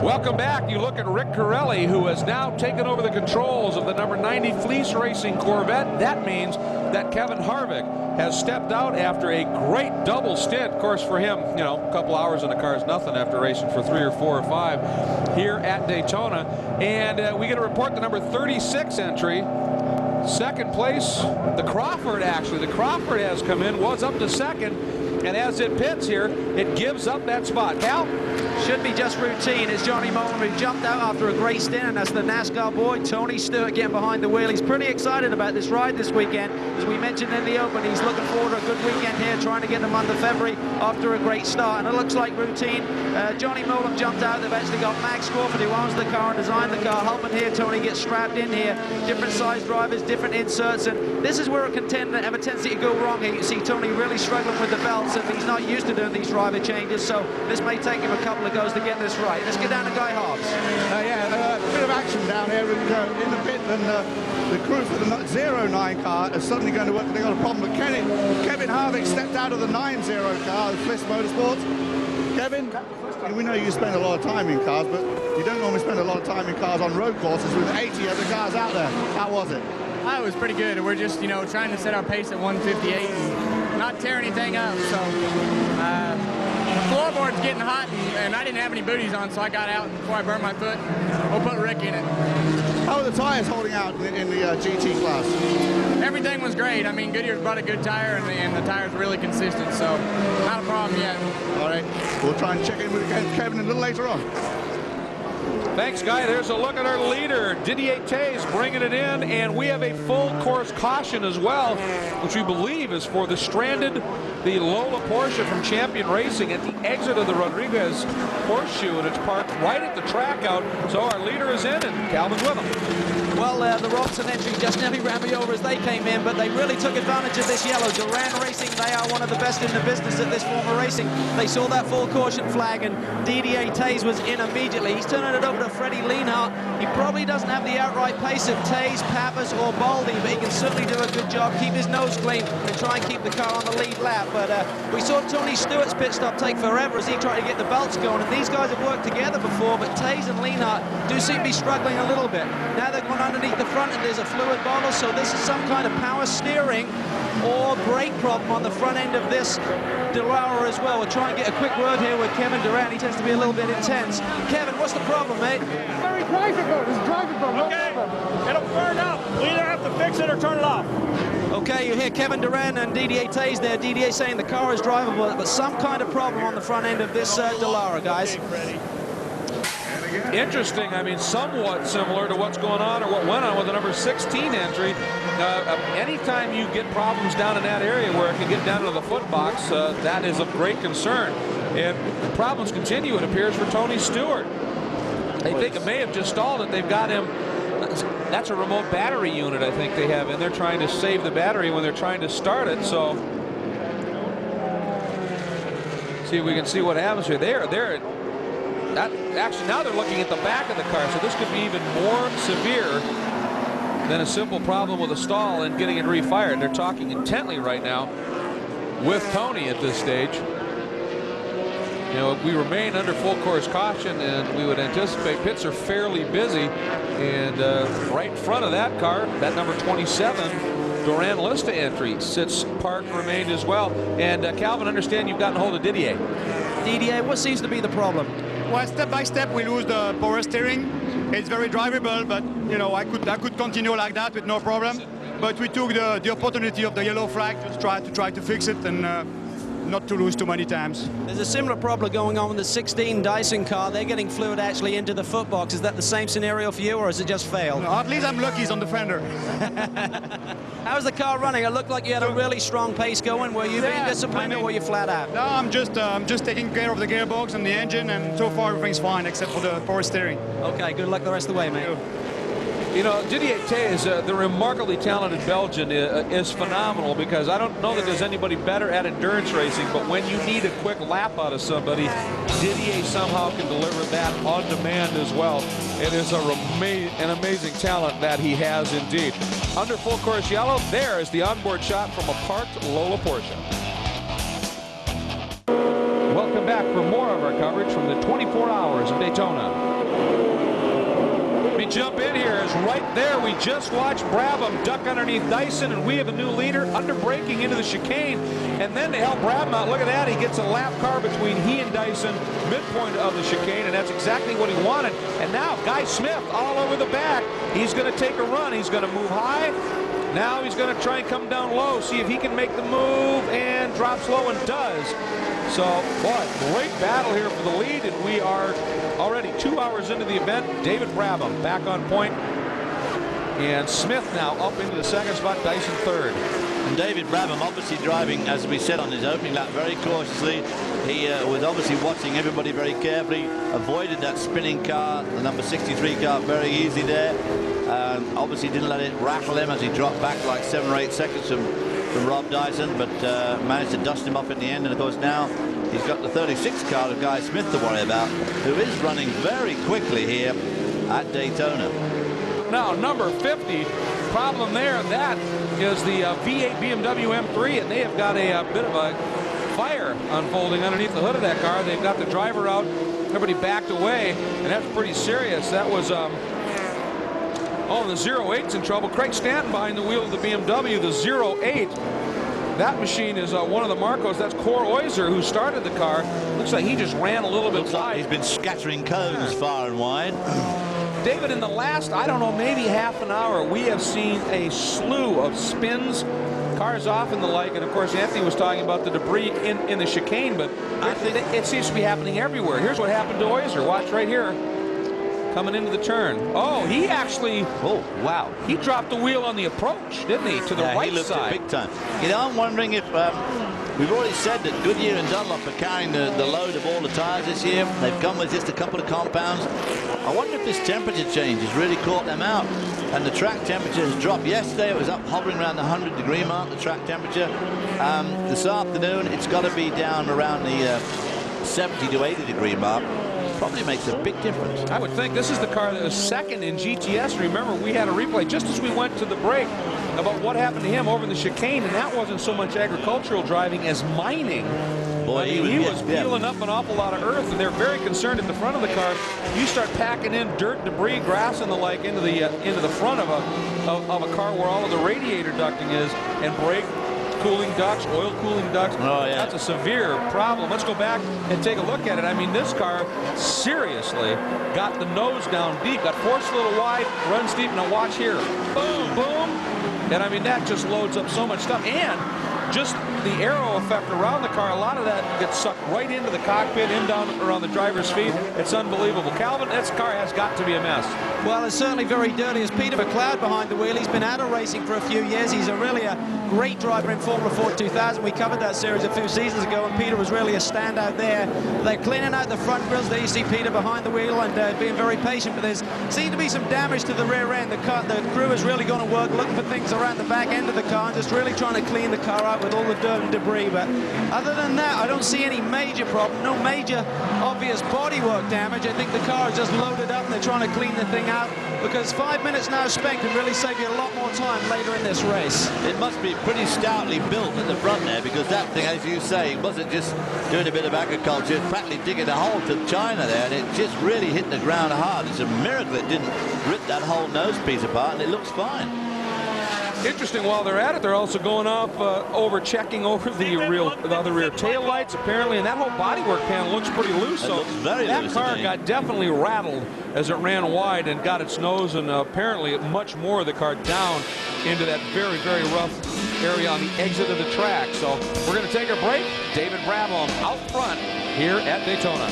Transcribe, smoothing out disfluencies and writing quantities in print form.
Welcome back. You look at Rick Corelli, who has now taken over the controls of the number 90 Fleece Racing Corvette. That means that Kevin Harvick has stepped out after a great double stint. Of course, for him, you know, a couple hours in the car is nothing after racing for 3 or 4 or 5 here at Daytona. And we get a report, the number 36 entry, second place, the Crawford actually. The Crawford has come in, was up to second. And as it pits here, it gives up that spot. Cal? Should be just routine. It's Johnny Molan who jumped out after a great stint, and that's the NASCAR boy, Tony Stewart, getting behind the wheel. He's pretty excited about this ride this weekend. As we mentioned in the open, he's looking forward to a good weekend here, trying to get the month of February after a great start. And it looks like routine. Johnny Molan jumped out. They've actually got Max Crawford, who owns the car and designed the car, helping here. Tony gets strapped in here. Different size drivers, different inserts, and this is where a contender have a tendency to go wrong here. You see Tony really struggling with the belts, and he's not used to doing these driver changes, so this may take him a couple of goes to get this right. Let's get down to Guy Hobbs. A bit of action down here in the pit, and the crew for the 09 car is suddenly going to work. They got a problem, but Kevin Harvick stepped out of the 90 car, the Fliss Motorsports. Kevin, we know you spend a lot of time in cars, but you don't normally spend a lot of time in cars on road courses with 80 other cars out there. How was it? It was pretty good. We're just, you know, trying to set our pace at 158 and not tear anything up. So the floorboard's getting hot, and I didn't have any booties on, so I got out before I burned my foot. We'll put Rick in it. How are the tires holding out in the GT class? Everything was great. I mean, Goodyear's brought a good tire, and the tire's really consistent, so not a problem yet. All right, we'll try and check in with Kevin a little later on. Thanks, Guy. There's a look at our leader, Didier Tays, bringing it in, and we have a full course caution as well, which we believe is for the stranded, the Lola Porsche from Champion Racing at the exit of the Rodriguez Horseshoe, and it's parked right at the track out. So our leader is in, and Calvin's with him. Well, the Robson entry just nearly ran me over as they came in, but they really took advantage of this yellow. Duran Racing, they are one of the best in the business at this form of racing. They saw that full caution flag, and Didier Tays was in immediately. He's turning it over to Freddie Lienhardt. He probably doesn't have the outright pace of Tays, Pappas, or Baldy, but he can certainly do a good job, keep his nose clean, and try and keep the car on the lead lap. But we saw Tony Stewart's pit stop take forever as he tried to get the belts going, and these guys have worked together before, but Tays and Lienhardt do seem to be struggling a little bit. Now they're going underneath the front, and there's a fluid bottle, so this is some kind of power steering or brake problem on the front end of this Dallara as well. We'll try and get a quick word here with Kevin Durant. He tends to be a little bit intense. Kevin, what's the problem, mate? Very drivable. It's drivable. Okay, it'll burn up. We either have to fix it or turn it off. Okay, you hear Kevin Durant and Didier Tays there. Didier saying the car is drivable, but some kind of problem on the front end of this Dallara, guys. Interesting. I mean, somewhat similar to what's going on or what went on with the number 16 entry. Anytime you get problems down in that area where it can get down to the foot box, that is of great concern. And the problems continue, it appears, for Tony Stewart. They think it may have just stalled it. They've got him. That's a remote battery unit, I think they have, and they're trying to save the battery when they're trying to start it. So, see if we can see what happens here. Actually, now they're looking at the back of the car, so this could be even more severe than a simple problem with a stall and getting it refired. They're talking intently right now with Tony at this stage. You know, we remain under full course caution, and we would anticipate pits are fairly busy. And right in front of that car, that number 27, Duran Lista entry, sits parked, remained as well. And Calvin, understand you've gotten a hold of Didier. Didier, what seems to be the problem? Well, step by step, we lose the power steering. It's very drivable, but you know, I could continue like that with no problem. But we took the opportunity of the yellow flag to try to fix it and not to lose too many times. There's a similar problem going on with the 16 Dyson car. They're getting fluid actually into the foot box. Is that the same scenario for you, or has it just failed? No, at least I'm lucky it's on the fender. How's the car running? It looked like you had a really strong pace going. Were you being disciplined, or were you flat out? No, I'm just taking care of the gearbox and the engine, and so far everything's fine except for the power steering. Okay, good luck the rest of the way, mate. You know, Didier Tays, the remarkably talented Belgian, is phenomenal, because I don't know that there's anybody better at endurance racing, but when you need a quick lap out of somebody, Didier somehow can deliver that on demand as well. It is an amazing talent that he has indeed. Under full course yellow, there is the onboard shot from a parked Lola Porsche. Welcome back for more of our coverage from the 24 Hours of Daytona. Let me jump in here. Is right there. We just watched Brabham duck underneath Dyson, and we have a new leader under braking into the chicane. And then to help Brabham out, look at that. He gets a lap car between he and Dyson, midpoint of the chicane, and that's exactly what he wanted. And now Guy Smith all over the back. He's going to take a run. He's going to move high. Now he's going to try and come down low, see if he can make the move, and drops low and does. So, boy, great battle here for the lead, and we are already 2 hours into the event. David Brabham back on point, and Smith now up into the second spot, Dyson third. And David Brabham obviously driving, as we said on his opening lap, very cautiously. He was obviously watching everybody very carefully, avoided that spinning car, the number 63 car, very easy there. Obviously didn't let it rattle him as he dropped back like 7 or 8 seconds from Rob Dyson, but managed to dust him off in the end. And of course now he's got the 36 car of Guy Smith to worry about, who is running very quickly here at Daytona. Now number 50, problem there, that is the V8 BMW M3, and they have got a bit of a fire unfolding underneath the hood of that car. They've got the driver out, everybody backed away, and that's pretty serious. That was oh, the 08's in trouble. Craig Stanton behind the wheel of the BMW, the 08. That machine is one of the Marcos. That's Cor Oizer, who started the car. Looks like he just ran a little bit Looks wide. like he's been scattering cones far and wide. David, in the last, I don't know, maybe half an hour, we have seen a slew of spins, cars off and the like. And of course, Anthony was talking about the debris in the chicane, but I think it seems to be happening everywhere. Here's what happened to Oizer. Watch right here. Coming into the turn. Oh, he actually, oh, wow. He dropped the wheel on the approach, didn't he, to the right he looked side. it big time. You know, I'm wondering if, we've already said that Goodyear and Dunlop are carrying the load of all the tires this year. They've come with just a couple of compounds. I wonder if this temperature change has really caught them out. And the track temperature has dropped. Yesterday it was up hovering around the 100-degree mark, the track temperature. This afternoon it's got to be down around the 70 to 80-degree mark. Probably makes a big difference. I would think this is the car that was second in GTS. Remember, we had a replay just as we went to the break about what happened to him over the chicane, and that wasn't so much agricultural driving as mining. Boy, I mean, he was peeling up an awful lot of earth, and they're very concerned at the front of the car. You start packing in dirt, debris, grass, and the like into the front of a car where all of the radiator ducting is, and brake cooling ducts, oil cooling ducts. Oh, yeah. That's a severe problem. Let's go back and take a look at it. I mean, this car seriously got the nose down deep, got forced a little wide, runs deep. Now watch here. Boom, boom. And I mean, that just loads up so much stuff. And just the aero effect around the car, a lot of that gets sucked right into the cockpit, down around the driver's feet. It's unbelievable. Calvin, this car has got to be a mess. Well, it's certainly very dirty. As Peter McLeod behind the wheel, he's been out of racing for a few years. He's really a great driver in Formula Ford 2000. We covered that series a few seasons ago, and Peter was really a standout there. They're cleaning out the front grills. There you see Peter behind the wheel and being very patient, but there's seemed to be some damage to the rear end. The crew is really going to work looking for things around the back end of the car and just really trying to clean the car out with all the dirt and debris. But other than that, I don't see any major problem, no major obvious bodywork damage. I think the car is just loaded up and they're trying to clean the thing out, because 5 minutes now spent can really save you a lot more time later in this race. It must be pretty stoutly built at the front there, because that thing, as you say, wasn't just doing a bit of agriculture, it's practically digging a hole to China there, and it just really hit the ground hard. It's a miracle it didn't rip that whole nose piece apart, and it looks fine. Interesting, while they're at it, they're also going off checking over the other rear tail lights, apparently, and that whole bodywork panel looks pretty loose. So that car got definitely rattled as it ran wide and got its nose and apparently much more of the car down into that very, very rough area on the exit of the track. So we're going to take a break. David Brabham out front here at Daytona.